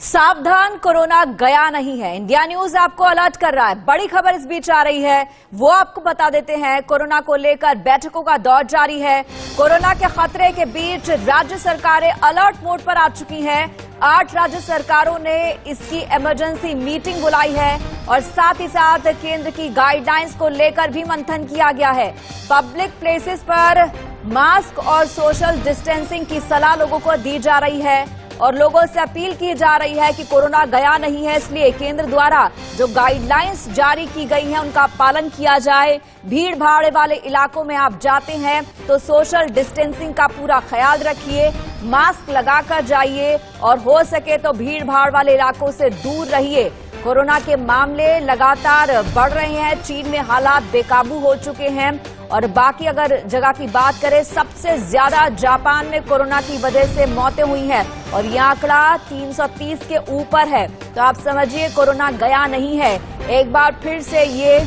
सावधान, कोरोना गया नहीं है। इंडिया न्यूज आपको अलर्ट कर रहा है। बड़ी खबर इस बीच आ रही है, वो आपको बता देते हैं। कोरोना को लेकर बैठकों का दौर जारी है। कोरोना के खतरे के बीच राज्य सरकारें अलर्ट मोड पर आ चुकी हैं। 8 राज्य सरकारों ने इसकी इमरजेंसी मीटिंग बुलाई है और साथ ही साथ केंद्र की गाइडलाइंस को लेकर भी मंथन किया गया है। पब्लिक प्लेसेस पर मास्क और सोशल डिस्टेंसिंग की सलाह लोगों को दी जा रही है और लोगों से अपील की जा रही है कि कोरोना गया नहीं है, इसलिए केंद्र द्वारा जो गाइडलाइंस जारी की गई हैं उनका पालन किया जाए। भीड़ भाड़ वाले इलाकों में आप जाते हैं तो सोशल डिस्टेंसिंग का पूरा ख्याल रखिए, मास्क लगाकर जाइए और हो सके तो भीड़ भाड़ वाले इलाकों से दूर रहिए। कोरोना के मामले लगातार बढ़ रहे हैं, चीन में हालात बेकाबू हो चुके हैं और बाकी अगर जगह की बात करें, सबसे ज्यादा जापान में कोरोना की वजह से मौतें हुई हैं और यह आंकड़ा 330 के ऊपर है। तो आप समझिए कोरोना गया नहीं है, एक बार फिर से ये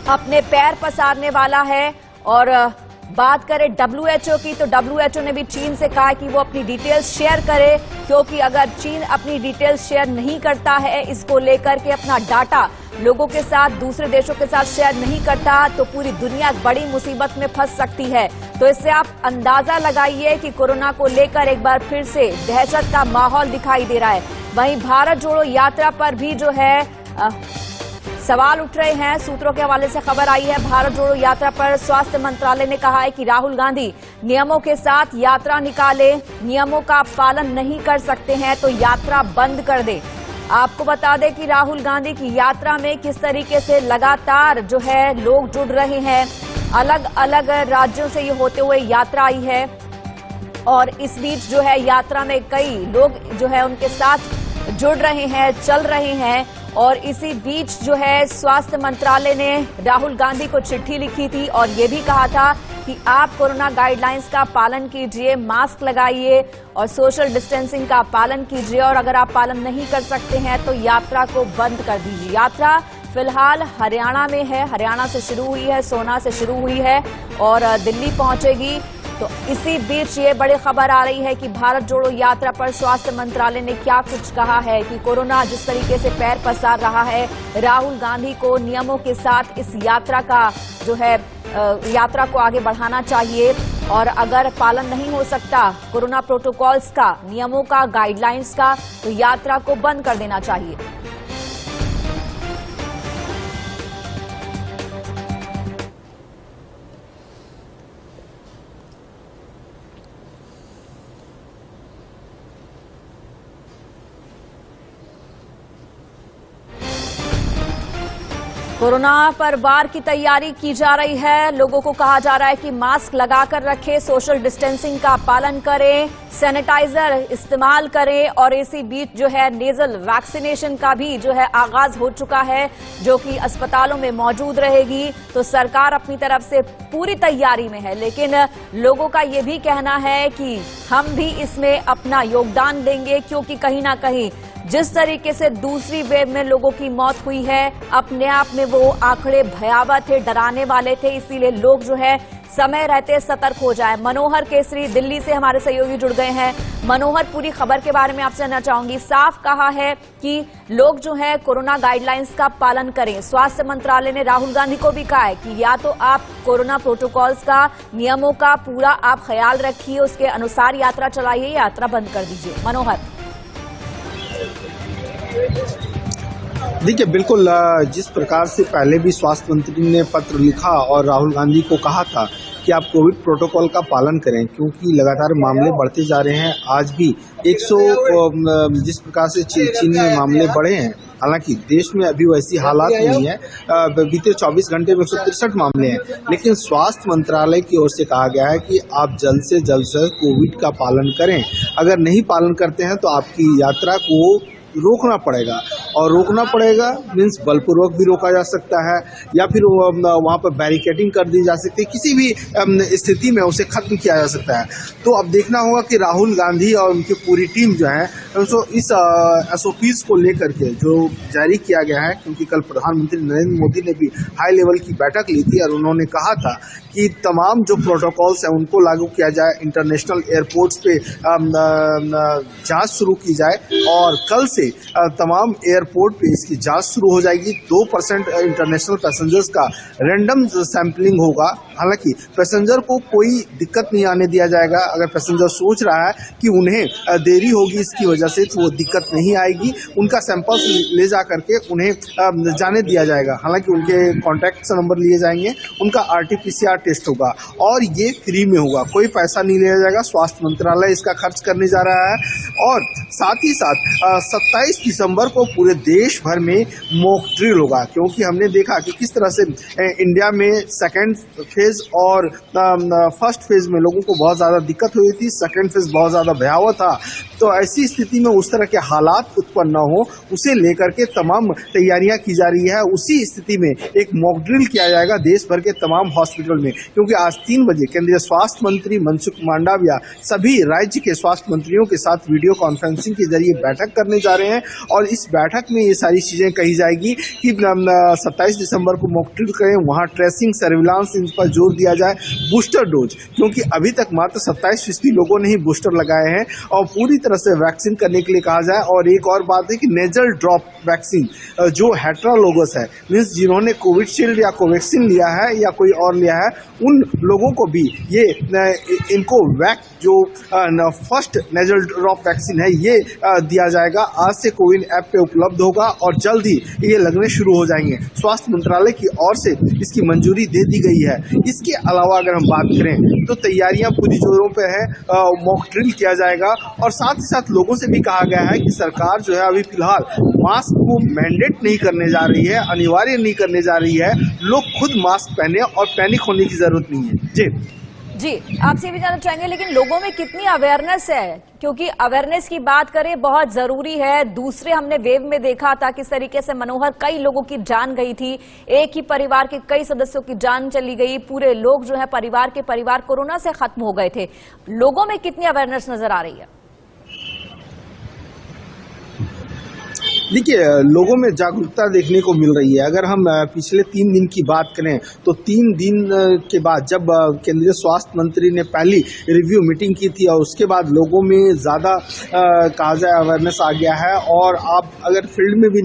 अपने पैर पसारने वाला है। और बात करें WHO की, तो WHO ने भी चीन से कहा कि वो अपनी डिटेल्स शेयर करे, क्योंकि अगर चीन अपनी डिटेल्स शेयर नहीं करता है, इसको लेकर के अपना डाटा लोगों के साथ, दूसरे देशों के साथ शेयर नहीं करता, तो पूरी दुनिया बड़ी मुसीबत में फंस सकती है। तो इससे आप अंदाजा लगाइए कि कोरोना को लेकर एक बार फिर से दहशत का माहौल दिखाई दे रहा है। वहीं भारत जोड़ो यात्रा पर भी जो है सवाल उठ रहे हैं। सूत्रों के हवाले से खबर आई है, भारत जोड़ो यात्रा पर स्वास्थ्य मंत्रालय ने कहा है कि राहुल गांधी नियमों के साथ यात्रा निकाले, नियमों का पालन नहीं कर सकते हैं तो यात्रा बंद कर दे। आपको बता दें कि राहुल गांधी की यात्रा में किस तरीके से लगातार जो है लोग जुड़ रहे हैं। अलग अलग राज्यों से ये होते हुए यात्रा आई है और इस बीच जो है यात्रा में कई लोग जो है उनके साथ जुड़ रहे हैं, चल रहे हैं। और इसी बीच जो है स्वास्थ्य मंत्रालय ने राहुल गांधी को चिट्ठी लिखी थी और ये भी कहा था कि आप कोरोना गाइडलाइंस का पालन कीजिए, मास्क लगाइए और सोशल डिस्टेंसिंग का पालन कीजिए और अगर आप पालन नहीं कर सकते हैं तो यात्रा को बंद कर दीजिए। यात्रा फिलहाल हरियाणा में है, हरियाणा से शुरू हुई है, सोना से शुरू हुई है और दिल्ली पहुंचेगी। तो इसी बीच ये बड़ी खबर आ रही है कि भारत जोड़ो यात्रा पर स्वास्थ्य मंत्रालय ने क्या कुछ कहा है कि कोरोना जिस तरीके से पैर पसार रहा है, राहुल गांधी को नियमों के साथ इस यात्रा का जो है यात्रा को आगे बढ़ाना चाहिए और अगर पालन नहीं हो सकता कोरोना प्रोटोकॉल्स का, नियमों का, गाइडलाइंस का, तो यात्रा को बंद कर देना चाहिए। कोरोना पर वार की तैयारी की जा रही है। लोगों को कहा जा रहा है कि मास्क लगाकर रखें, सोशल डिस्टेंसिंग का पालन करें, सैनिटाइजर इस्तेमाल करें और इसी बीच जो है नेजल वैक्सीनेशन का भी जो है आगाज हो चुका है, जो कि अस्पतालों में मौजूद रहेगी। तो सरकार अपनी तरफ से पूरी तैयारी में है, लेकिन लोगों का ये भी कहना है कि हम भी इसमें अपना योगदान देंगे, क्योंकि कहीं ना कहीं जिस तरीके से दूसरी वेव में लोगों की मौत हुई है, अपने आप में वो आंकड़े भयावह थे, डराने वाले थे, इसीलिए लोग जो है समय रहते सतर्क हो जाए। मनोहर केसरी दिल्ली से हमारे सहयोगी जुड़ गए हैं। मनोहर, पूरी खबर के बारे में आपसे जानना चाहूंगी। साफ कहा है कि लोग जो है कोरोना गाइडलाइंस का पालन करें। स्वास्थ्य मंत्रालय ने राहुल गांधी को भी कहा है कि या तो आप कोरोना प्रोटोकॉल्स का, नियमों का पूरा आप ख्याल रखिए, उसके अनुसार यात्रा चलाइए, यात्रा बंद कर दीजिए। मनोहर, देखिए, बिल्कुल जिस प्रकार से पहले भी स्वास्थ्य मंत्री ने पत्र लिखा और राहुल गांधी को कहा था कि आप कोविड प्रोटोकॉल का पालन करें, क्योंकि लगातार मामले बढ़ते जा रहे हैं। आज भी 100 जिस प्रकार से चीन में मामले बढ़े हैं, हालांकि देश में अभी वैसी हालात नहीं है। बीते 24 घंटे में 163 मामले हैं, लेकिन स्वास्थ्य मंत्रालय की ओर से कहा गया है कि आप जल्द से जल्द कोविड का पालन करें। अगर नहीं पालन करते हैं तो आपकी यात्रा को रोकना पड़ेगा, और रोकना पड़ेगा मीन्स बलपूर्वक भी रोका जा सकता है या फिर वहाँ पर बैरिकेडिंग कर दी जा सकती है, किसी भी स्थिति में उसे खत्म किया जा सकता है। तो अब देखना होगा कि राहुल गांधी और उनकी पूरी टीम जो है तो इस SOPs को लेकर के जो जारी किया गया है, क्योंकि कल प्रधानमंत्री नरेंद्र मोदी ने भी हाई लेवल की बैठक ली थी और उन्होंने कहा था कि तमाम जो प्रोटोकॉल्स हैं उनको लागू किया जाए, इंटरनेशनल एयरपोर्ट्स पे जांच शुरू की जाए, और कल से तमाम एयरपोर्ट पे इसकी जांच शुरू हो जाएगी। 2% इंटरनेशनल पैसेंजर्स का रैंडम सैंपलिंग होगा। हालांकि पैसेंजर को कोई दिक्कत नहीं आने दिया जाएगा। अगर पैसेंजर सोच रहा है कि उन्हें देरी होगी इसकी वजह से, तो वो दिक्कत नहीं आएगी। उनका सैंपल्स ले जा करके उन्हें जाने दिया जाएगा। हालांकि उनके कॉन्टैक्ट नंबर लिए जाएंगे, उनका RT-PCR टेस्ट होगा और ये फ्री में होगा, कोई पैसा नहीं लिया जाएगा। स्वास्थ्य मंत्रालय इसका खर्च करने जा रहा है। और साथ ही साथ 27 दिसंबर को पूरे देश भर में मॉक ड्रिल होगा, क्योंकि हमने देखा कि किस तरह से इंडिया में सेकेंड फेज और फर्स्ट फेज में लोगों को बहुत ज़्यादा दिक्कत हुई थी, सेकेंड फेज बहुत ज़्यादा भयावह था। तो ऐसी स्थिति में उस तरह के हालात उत्पन्न न हो, उसे लेकर के तमाम तैयारियां की जा रही है। उसी स्थिति में एक मॉक ड्रिल किया जाएगा देश भर के तमाम हॉस्पिटल में, क्योंकि आज 3 बजे केंद्रीय स्वास्थ्य मंत्री मनसुख मांडविया सभी राज्य के स्वास्थ्य मंत्रियों के साथ वीडियो कॉन्फ्रेंसिंग के जरिए बैठक करने जा रहे हैं। और इस बैठक में ये सारी चीजें कही जाएगी कि 27 दिसंबर को मॉक ड्रिल करें, वहां ट्रेसिंग, सर्विलांस, इन पर जोर दिया जाए। बूस्टर डोज, क्योंकि अभी तक मात्र 27% लोगों ने ही बूस्टर लगाए हैं, और पूरी तरह से वैक्सीन करने के लिए कहा जाए। और एक और बात है कि नेजल ड्रॉप वैक्सीन जो हेटेरोलोगस है, मीन्स जिन्होंने कोविशील्ड या कोवैक्सीन लिया है या कोई और लिया है, उन लोगों को भी ये इनको जो फर्स्ट नेजल ड्रॉप वैक्सीन है ये दिया जाएगा। आज से कोविन ऐप पे उपलब्ध होगा और जल्द ही ये लगने शुरू हो जाएंगे। स्वास्थ्य मंत्रालय की ओर से इसकी मंजूरी दे दी गई है। इसके अलावा अगर हम बात करें तो तैयारियां पूरी जोरों पे है, मॉक ड्रिल किया जाएगा। और साथ ही साथ लोगों से भी कहा गया है कि सरकार जो है अभी फिलहाल मास्क को मैंडेट नहीं करने जा रही है, अनिवार्य नहीं करने जा रही है। लोग खुद मास्क पहने और पैनिक होने की जरूरत नहीं है। जी, आपसे भी जानना चाहेंगे, लेकिन लोगों में कितनी अवेयरनेस है, क्योंकि अवेयरनेस की बात करें बहुत जरूरी है। दूसरे हमने वेव में देखा था किस तरीके से मनोहर कई लोगों की जान गई थी, एक ही परिवार के कई सदस्यों की जान चली गई, पूरे लोग जो है परिवार कोरोना से खत्म हो गए थे। लोगों में कितनी अवेयरनेस नजर आ रही है? देखिए, लोगों में जागरूकता देखने को मिल रही है। अगर हम पिछले 3 दिन की बात करें तो 3 दिन के बाद जब केंद्रीय स्वास्थ्य मंत्री ने पहली रिव्यू मीटिंग की थी और उसके बाद लोगों में ज़्यादा कहा जाए अवेयरनेस आ गया है। और आप अगर फील्ड में भी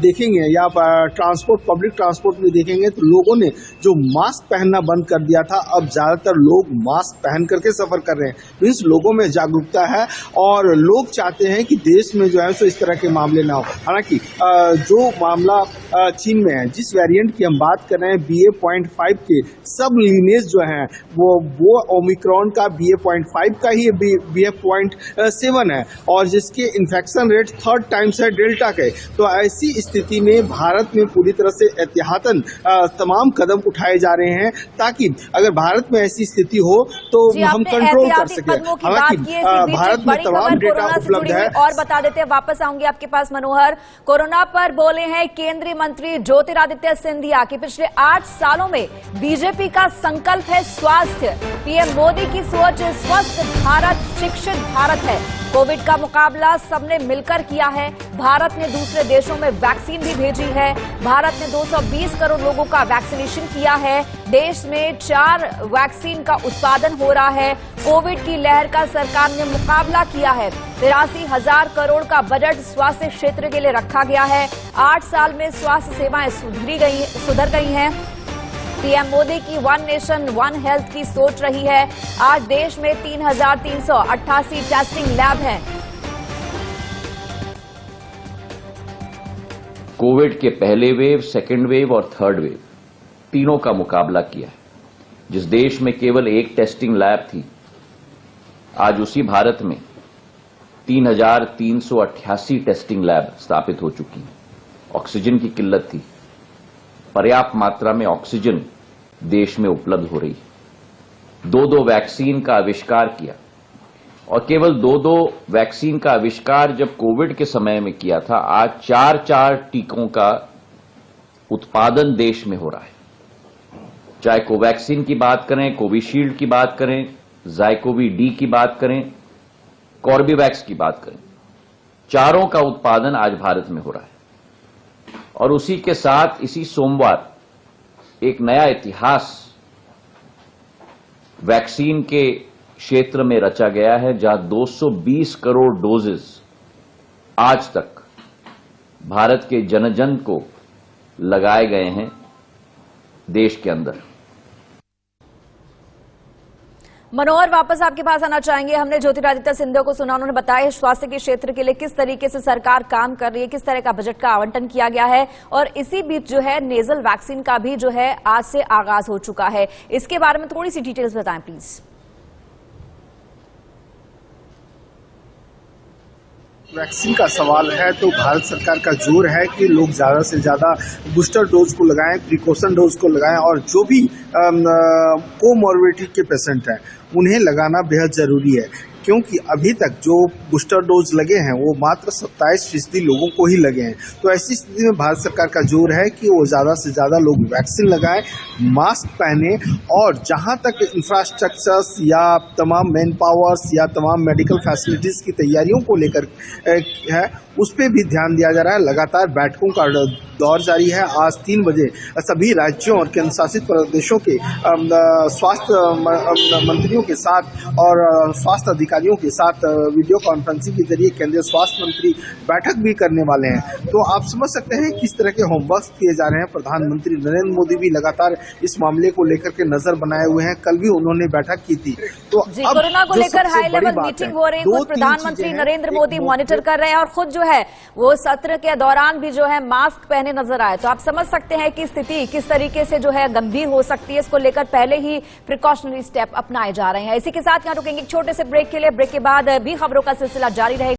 देखेंगे या पब्लिक ट्रांसपोर्ट में देखेंगे तो लोगों ने जो मास्क पहनना बंद कर दिया था, अब ज़्यादातर लोग मास्क पहन करके सफ़र कर रहे हैं। मीन्स लोगों में जागरूकता है और लोग चाहते हैं कि देश में जो है सो इस तरह के मामले ना हो। हालांकि जो मामला चीन में है, जिस वेरिएंट की हम बात कर रहे हैं BA.5 के सब लीनेज जो है वो ओमिक्रॉन का BA.5 का ही BA.7 है, और जिसके इन्फेक्शन रेट 3rd टाइम्स है डेल्टा के। तो ऐसी स्थिति में भारत में पूरी तरह से एहतियातन तमाम कदम उठाए जा रहे हैं, ताकि अगर भारत में ऐसी स्थिति हो तो हम कंट्रोल कर सकें। हालांकि भारत में तमाम डेटा उपलब्ध है। और बता देते हैं, वापस आऊंगी आपके पास मनोहर। कोरोना पर बोले हैं केंद्रीय मंत्री ज्योतिरादित्य सिंधिया कि पिछले 8 सालों में बीजेपी का संकल्प है स्वास्थ्य। पीएम मोदी की सोच स्वस्थ भारत, शिक्षित भारत है। कोविड का मुकाबला सबने मिलकर किया है। भारत ने दूसरे देशों में वैक्सीन भी भेजी है। भारत ने 220 करोड़ लोगों का वैक्सीनेशन किया है। देश में 4 वैक्सीन का उत्पादन हो रहा है। कोविड की लहर का सरकार ने मुकाबला किया है। 83,000 करोड़ का बजट स्वास्थ्य क्षेत्र के लिए रखा गया है। 8 साल में स्वास्थ्य सेवाएं सुधर गई हैं। पीएम मोदी की 1 नेशन 1 हेल्थ की सोच रही है। आज देश में 3,388 टेस्टिंग लैब हैं। कोविड के पहले वेव, सेकेंड वेव और थर्ड वेव तीनों का मुकाबला किया है। जिस देश में केवल 1 टेस्टिंग लैब थी, आज उसी भारत में 3,388 टेस्टिंग लैब स्थापित हो चुकी हैं। ऑक्सीजन की किल्लत थी, पर्याप्त मात्रा में ऑक्सीजन देश में उपलब्ध हो रही है। 2 वैक्सीन का आविष्कार किया और केवल 2-2 वैक्सीन का आविष्कार जब कोविड के समय में किया था, आज 4-4 टीकों का उत्पादन देश में हो रहा है। चाहे कोवैक्सीन की बात करें, कोविशील्ड की बात करें, ज़ाइकोवी डी की बात करें, कॉर्बेवैक्स की बात करें, चारों का उत्पादन आज भारत में हो रहा है। और उसी के साथ इसी सोमवार एक नया इतिहास वैक्सीन के क्षेत्र में रचा गया है, जहां 220 करोड़ डोजेस आज तक भारत के जन को लगाए गए हैं देश के अंदर। मनोहर, वापस आपके पास आना चाहेंगे। हमने ज्योतिरादित्य सिंधिया को सुना, उन्होंने बताया स्वास्थ्य के क्षेत्र के लिए किस तरीके से सरकार काम कर रही है, किस तरह का बजट का आवंटन किया गया है, और इसी बीच जो है नेजल वैक्सीन का भी जो है आज से आगाज हो चुका है। इसके बारे में थोड़ी सी डिटेल्स बताएं प्लीज। वैक्सीन का सवाल है तो भारत सरकार का जोर है कि लोग ज़्यादा से ज़्यादा बूस्टर डोज को लगाएं, प्रिकॉशन डोज को लगाएं, और जो भी कोमॉर्बिडिटी के पेशेंट हैं उन्हें लगाना बेहद ज़रूरी है, क्योंकि अभी तक जो बूस्टर डोज लगे हैं वो मात्र 27% लोगों को ही लगे हैं। तो ऐसी स्थिति में भारत सरकार का जोर है कि वो ज़्यादा से ज़्यादा लोग वैक्सीन लगाएं, मास्क पहने, और जहां तक इंफ्रास्ट्रक्चर्स या तमाम मैन पावर्स या तमाम मेडिकल फैसिलिटीज़ की तैयारियों को लेकर है उस पर भी ध्यान दिया जा रहा है। लगातार बैठकों का दौर जारी है। आज 3 बजे सभी राज्यों और केंद्र शासित प्रदेशों के स्वास्थ्य मंत्रियों के साथ और स्वास्थ्य अधिकारियों के साथ वीडियो कॉन्फ्रेंसिंग के जरिए केंद्रीय स्वास्थ्य मंत्री बैठक भी करने वाले हैं। तो आप समझ सकते हैं किस तरह के होमवर्क किए जा रहे हैं। प्रधानमंत्री नरेंद्र मोदी भी लगातार इस मामले को लेकर के नजर बनाए हुए हैं। कल भी उन्होंने बैठक की थी। तो कोरोना को लेकर हाई लेवल मीटिंग हो रही है, खुद प्रधानमंत्री नरेंद्र मोदी मॉनिटर कर रहे हैं, और खुद जो है वो सत्र के दौरान भी जो है मास्क पहने नजर आए। तो आप समझ सकते हैं कि स्थिति किस तरीके से जो है गंभीर हो सकती है। इसको लेकर पहले ही प्रिकॉशनरी स्टेप अपनाए जा रहे हैं। इसी के साथ यहां रुकेंगे एक छोटे से ब्रेक के लिए। ब्रेक के बाद भी खबरों का सिलसिला जारी रहेगा।